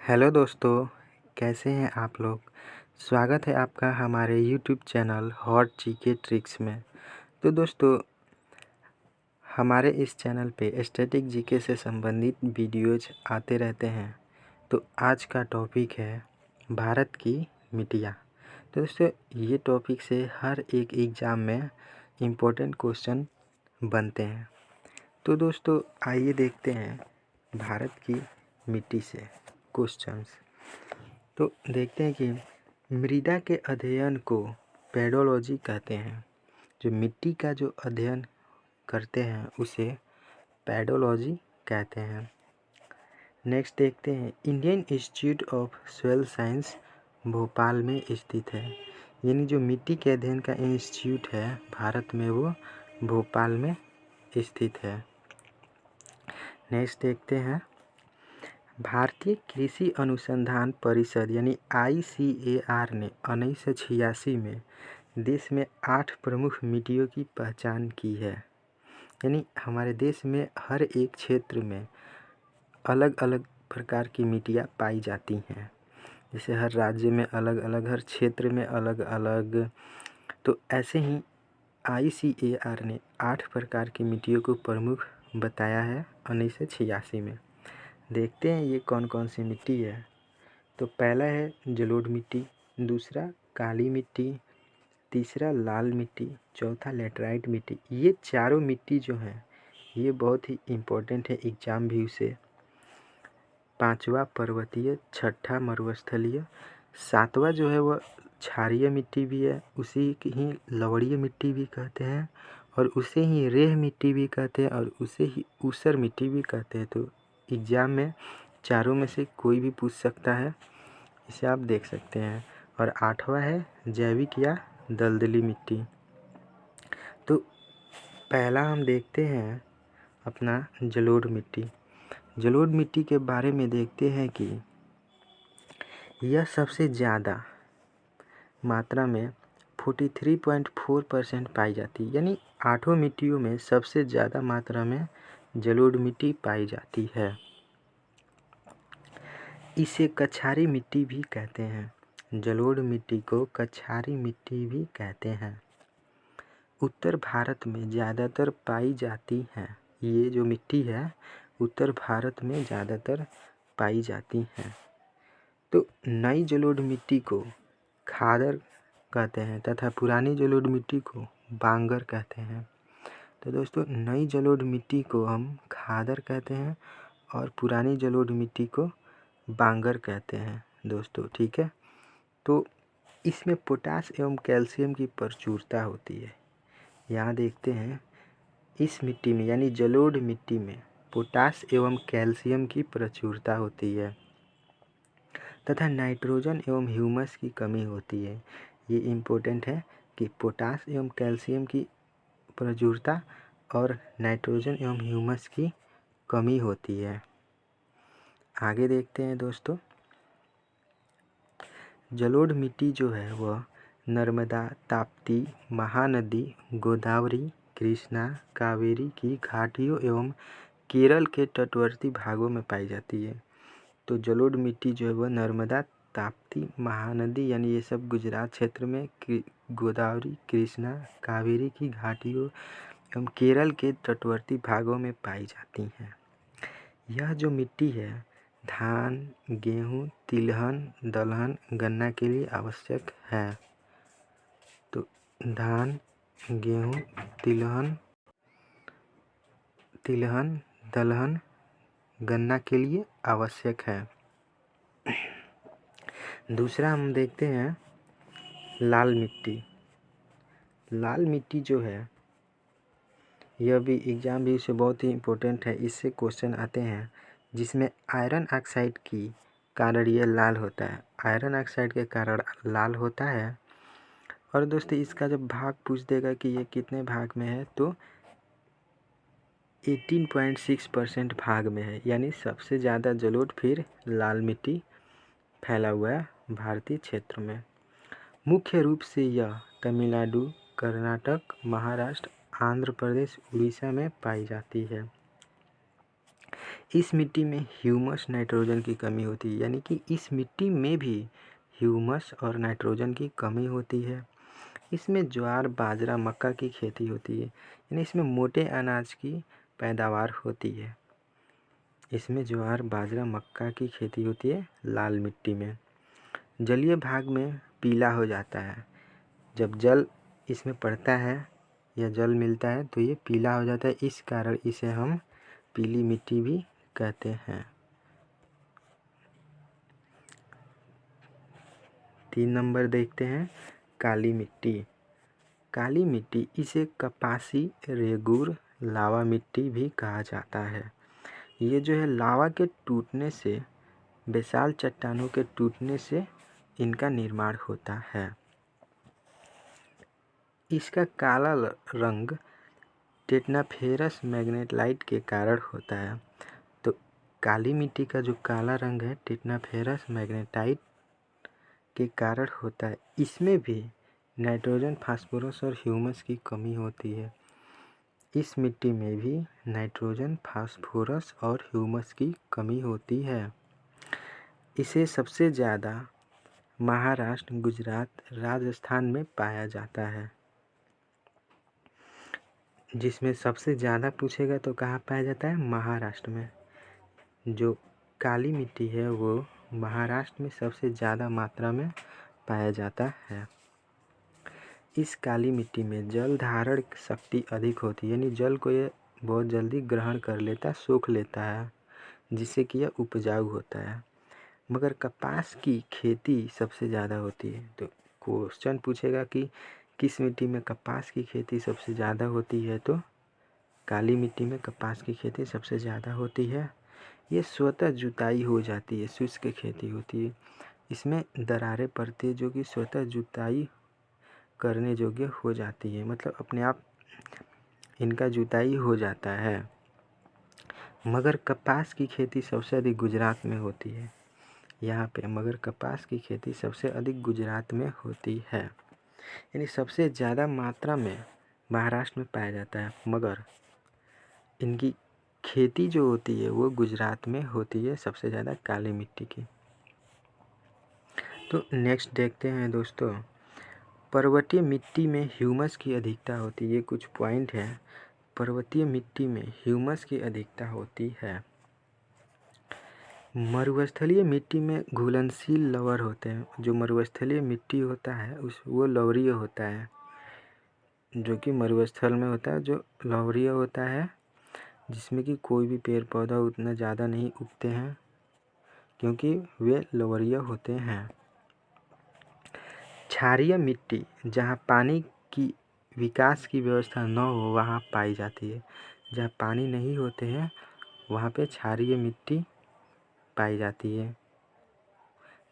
Hello दोस्तों, कैसे हैं आप लोग। स्वागत है आपका हमारे YouTube channel hot GK tricks में। तो दोस्तों, हमारे इस चैनल पे स्टैटिक जीके से संबंधित वीडियोज आते रहते हैं। तो आज का टॉपिक है भारत की मिट्टियाँ। तो दोस्तों, ये टॉपिक से हर एक एग्ज़ाम में इम्पोर्टेंट क्वेश्चन बनते हैं। तो दोस्तों, आइए देखते हैं भारत की मिट्टी से क्वेश्चंस। तो देखते हैं कि मृदा के अध्ययन को पेडोलॉजी कहते हैं। जो मिट्टी का जो अध्ययन करते हैं उसे पेडोलॉजी कहते हैं। नेक्स्ट देखते हैं, Indian institute of soil science Bhopal में स्थित है। यानी जो मिट्टी के अध्ययन का इंस्टीट्यूट है भारत में, वो भोपाल में स्थित है। नेक्स्ट देखते हैं, भारतीय कृषि अनुसंधान परिषद यानी ICAR ने 1986 में देश में 8 प्रमुख मिट्टियों की पहचान की है। यानी हमारे देश में हर एक क्षेत्र में अलग अलग प्रकार की मिट्टियाँ पाई जाती हैं। जैसे हर राज्य में अलग अलग, हर क्षेत्र में अलग अलग। तो ऐसे ही ICAR ने 8 प्रकार की मिट्टियों को प्रमुख बताया है 1986 में। देखते हैं ये कौन कौन सी मिट्टी है। तो पहला है जलोढ़ मिट्टी, दूसरा काली मिट्टी, तीसरा लाल मिट्टी, चौथा लेटराइट मिट्टी। ये चारों मिट्टी जो हैं ये बहुत ही इम्पोर्टेंट है एग्जाम व्यू से। पांचवा पर्वतीय, छठा मरुस्थलीय, सातवां जो है वह क्षारीय मिट्टी भी है, उसी की ही लवणीय मिट्टी भी कहते हैं, और उसे ही रेह मिट्टी भी कहते हैं, और उसे ही ऊसर मिट्टी भी कहते हैं। तो एग्ज़ाम में चारों में से कोई भी पूछ सकता है, इसे आप देख सकते हैं। और आठवां है जैविक या दलदली मिट्टी। तो पहला हम देखते हैं अपना जलोढ़ मिट्टी। जलोढ़ मिट्टी के बारे में देखते हैं कि यह सबसे ज़्यादा मात्रा में 43.4% पाई जाती है। यानी आठों मिट्टियों में सबसे ज़्यादा मात्रा में जलोढ़ मिट्टी पाई जाती है। इसे कछारी मिट्टी भी कहते हैं। जलोढ़ मिट्टी को कछारी मिट्टी भी कहते हैं। उत्तर भारत में ज़्यादातर पाई जाती हैं। ये जो मिट्टी है उत्तर भारत में ज़्यादातर पाई जाती हैं। तो नई जलोढ़ मिट्टी को खादर कहते हैं तथा पुरानी जलोढ़ मिट्टी को बांगर कहते हैं। तो दोस्तों, नई जलोढ़ मिट्टी को हम खादर कहते हैं और पुरानी जलोढ़ मिट्टी को बांगर कहते हैं दोस्तों, ठीक है। तो इसमें पोटास एवं कैल्शियम की प्रचुरता होती है। यहाँ देखते हैं इस मिट्टी में यानी जलोढ़ मिट्टी में पोटास एवं कैल्शियम की प्रचुरता होती है तथा नाइट्रोजन एवं ह्यूमस की कमी होती है। ये इम्पोर्टेंट है कि पोटास एवं कैल्शियम की प्रचुरता और नाइट्रोजन एवं ह्यूमस की कमी होती है। आगे देखते हैं दोस्तों, जलोढ़ मिट्टी जो है वह नर्मदा, ताप्ती, महानदी, गोदावरी, कृष्णा, कावेरी की घाटियों एवं केरल के तटवर्ती भागों में पाई जाती है। तो जलोढ़ मिट्टी जो है वह नर्मदा, ताप्ती, महानदी यानी ये सब गुजरात क्षेत्र में, गोदावरी, कृष्णा, कावेरी की घाटियों एवं केरल के तटवर्ती भागों में पाई जाती हैं। यह जो मिट्टी है धान, गेहूँ, तिलहन, दलहन, गन्ना के लिए आवश्यक है। तो धान, गेहूँ, तिलहन, दलहन, गन्ना के लिए आवश्यक है। दूसरा हम देखते हैं लाल मिट्टी। लाल मिट्टी जो है यह भी एग्जाम भी से बहुत ही इम्पोर्टेंट है। इससे क्वेश्चन आते हैं जिसमें आयरन ऑक्साइड की कारण ये लाल होता है। आयरन ऑक्साइड के कारण लाल होता है। और दोस्तों, इसका जब भाग पूछ देगा कि ये कितने भाग में है, तो 18.6% भाग में है। यानी सबसे ज़्यादा जलोढ़ फिर लाल मिट्टी फैला हुआ है भारतीय क्षेत्र में। मुख्य रूप से यह तमिलनाडु, कर्नाटक, महाराष्ट्र, आंध्र प्रदेश, उड़ीसा में पाई जाती है। इस मिट्टी में ह्यूमस नाइट्रोजन की कमी होती है, यानी कि इस मिट्टी में भी ह्यूमस और नाइट्रोजन की कमी होती है। इसमें ज्वार बाजरा मक्का की खेती होती है, यानी इसमें मोटे अनाज की पैदावार होती है। इसमें ज्वार बाजरा मक्का की खेती होती है लाल मिट्टी में। जलीय भाग में पीला हो जाता है, जब जल इसमें पड़ता है या जल मिलता है तो ये पीला हो जाता है, इस कारण इसे हम पीली मिट्टी भी कहते हैं। 3 नंबर देखते हैं काली मिट्टी। काली मिट्टी इसे कपासी रेगुर लावा मिट्टी भी कहा जाता है। ये जो है लावा के टूटने से, बेसाल चट्टानों के टूटने से इनका निर्माण होता है। इसका काला रंग टेटनाफेरस मैग्नेटाइट के कारण होता है। तो काली मिट्टी का जो काला रंग है टेटनाफेरस मैग्नेटाइट के कारण होता है। इसमें भी नाइट्रोजन फास्फोरस और ह्यूमस की कमी होती है। इस मिट्टी में भी नाइट्रोजन फास्फोरस और ह्यूमस की कमी होती है। इसे सबसे ज़्यादा महाराष्ट्र, गुजरात, राजस्थान में पाया जाता है। जिसमें सबसे ज़्यादा पूछेगा तो कहाँ पाया जाता है? महाराष्ट्र में। जो काली मिट्टी है वो महाराष्ट्र में सबसे ज़्यादा मात्रा में पाया जाता है। इस काली मिट्टी में जल धारण शक्ति अधिक होती है, यानी जल को ये बहुत जल्दी ग्रहण कर लेता है, सोख लेता है, जिससे कि यह उपजाऊ होता है। मगर कपास की खेती सबसे ज़्यादा होती है। तो क्वेश्चन पूछेगा कि किस मिट्टी में कपास की खेती सबसे ज़्यादा होती है, तो काली मिट्टी में कपास की खेती सबसे ज़्यादा होती है। ये स्वतः जुताई हो जाती है, शुष्क खेती होती है। इसमें दरारें पड़ती है जो कि स्वतः जुताई करने योग्य हो जाती है, मतलब अपने आप इनका जुताई हो जाता है। मगर कपास की खेती सबसे अधिक गुजरात में होती है। यहाँ पे मगर कपास की खेती सबसे अधिक गुजरात में होती है, यानी सबसे ज़्यादा मात्रा में महाराष्ट्र में पाया जाता है, मगर इनकी खेती जो होती है वो गुजरात में होती है सबसे ज़्यादा काली मिट्टी की। तो नेक्स्ट देखते हैं दोस्तों, पर्वतीय मिट्टी में ह्यूमस की अधिकता होती है। ये कुछ पॉइंट है। पर्वतीय मिट्टी में ह्यूमस की अधिकता होती है। मरुस्थलीय मिट्टी में घुलनशील लवण होते हैं। जो मरुस्थलीय मिट्टी होता है वो लवणीय होता है, जो कि मरुस्थल में होता है, जो लवणीय होता है, जिसमें कि कोई भी पेड़ पौधा उतना ज़्यादा नहीं उगते हैं क्योंकि वे लवणीय होते हैं। क्षारीय मिट्टी जहाँ पानी की विकास की व्यवस्था न हो वहाँ पाई जाती है। जहाँ पानी नहीं होते हैं वहाँ पे क्षारीय मिट्टी पाई जाती है।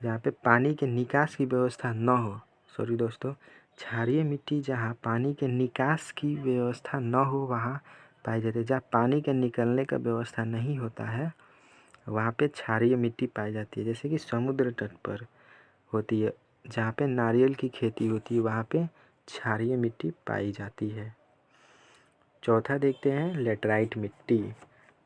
जहाँ पे पानी के निकास की व्यवस्था न हो, सॉरी दोस्तों, क्षारीय मिट्टी जहाँ पानी के निकास की व्यवस्था न हो वहाँ पाई जाती है। जहाँ पानी के निकलने का व्यवस्था नहीं होता है वहाँ पे क्षारीय मिट्टी पाई जाती है, जैसे कि समुद्र तट पर होती है। जहाँ पे नारियल की खेती होती है वहाँ पे क्षारीय मिट्टी पाई जाती है। चौथा देखते हैं लेटराइट मिट्टी।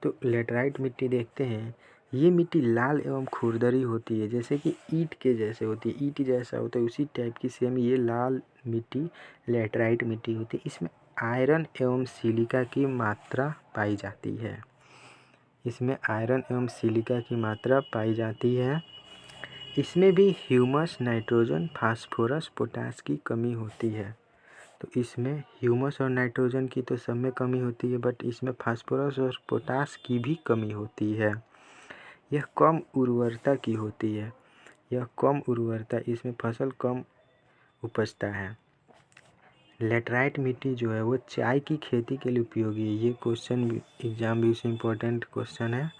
तो लेटराइट मिट्टी देखते हैं, ये मिट्टी लाल एवं खुरदरी होती है, जैसे कि ईंट के जैसे होती है, ईंट जैसा होता है उसी टाइप की सेम ये लाल मिट्टी लेटराइट मिट्टी होती है। इसमें आयरन एवं सिलिका की मात्रा पाई जाती है। इसमें आयरन एवं सिलिका की मात्रा पाई जाती है। इसमें भी ह्यूमस, नाइट्रोजन, फास्फोरस, पोटास की कमी होती है। तो इसमें ह्यूमस और नाइट्रोजन की तो सब में कमी होती है, बट इसमें फास्फोरस और पोटास की भी कमी होती है। यह कम उर्वरता की होती है। यह कम उर्वरता, इसमें फसल कम उपजता है। लेटराइट मिट्टी जो है वो चाय की खेती के लिए उपयोगी है। ये क्वेश्चन भी एग्जाम में इम्पोर्टेंट क्वेश्चन है।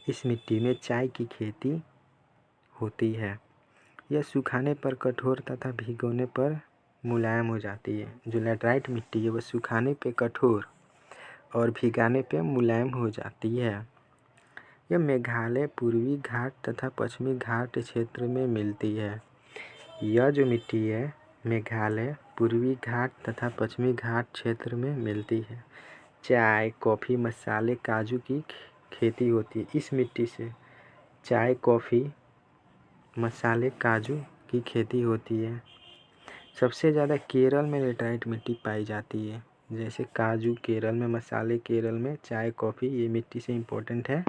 इस मिट्टी में चाय की खेती होती है। यह सुखाने पर कठोर तथा भिगोने पर मुलायम हो जाती है। जो लेटराइट मिट्टी है वह सुखाने पे कठोर और भिगाने पे मुलायम हो जाती है। यह मेघालय, पूर्वी घाट तथा पश्चिमी घाट क्षेत्र में मिलती है। यह जो मिट्टी है मेघालय, पूर्वी घाट तथा पश्चिमी घाट क्षेत्र में मिलती है। चाय, कॉफ़ी, मसाले, काजू की खेती होती है। इस मिट्टी से चाय, कॉफ़ी, मसाले, काजू की खेती होती है। सबसे ज़्यादा केरल में लेटराइट मिट्टी पाई जाती है। जैसे काजू केरल में, मसाले केरल में, चाय, कॉफ़ी ये मिट्टी से इम्पोर्टेंट है।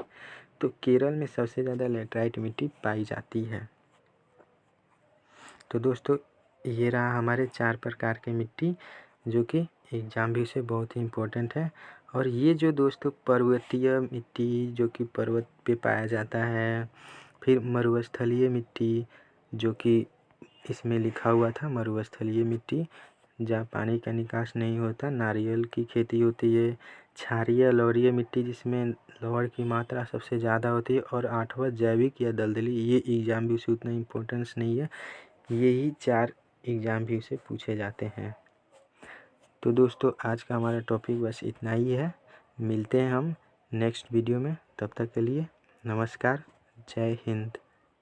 तो केरल में सबसे ज़्यादा लेटराइट मिट्टी पाई जाती है। तो दोस्तों ये रहा हमारे 4 प्रकार की मिट्टी जो कि एग्ज़ाम भी से बहुत ही इम्पोर्टेंट है। और ये जो दोस्तों पर्वतीय मिट्टी जो कि पर्वत पे पाया जाता है, फिर मरुस्थलीय मिट्टी जो कि इसमें लिखा हुआ था मरुस्थलीय मिट्टी जहाँ पानी का निकास नहीं होता, नारियल की खेती होती है। क्षारीय लवणीय मिट्टी जिसमें लवण की मात्रा सबसे ज़्यादा होती है। और 8वां जैविक या दलदली, ये एग्ज़ाम भी से उतना इम्पोर्टेंस नहीं है। यही 4 एग्ज़ाम भी से पूछे जाते हैं। तो दोस्तों आज का हमारा टॉपिक बस इतना ही है। मिलते हैं हम नेक्स्ट वीडियो में, तब तक के लिए नमस्कार, जय हिंद।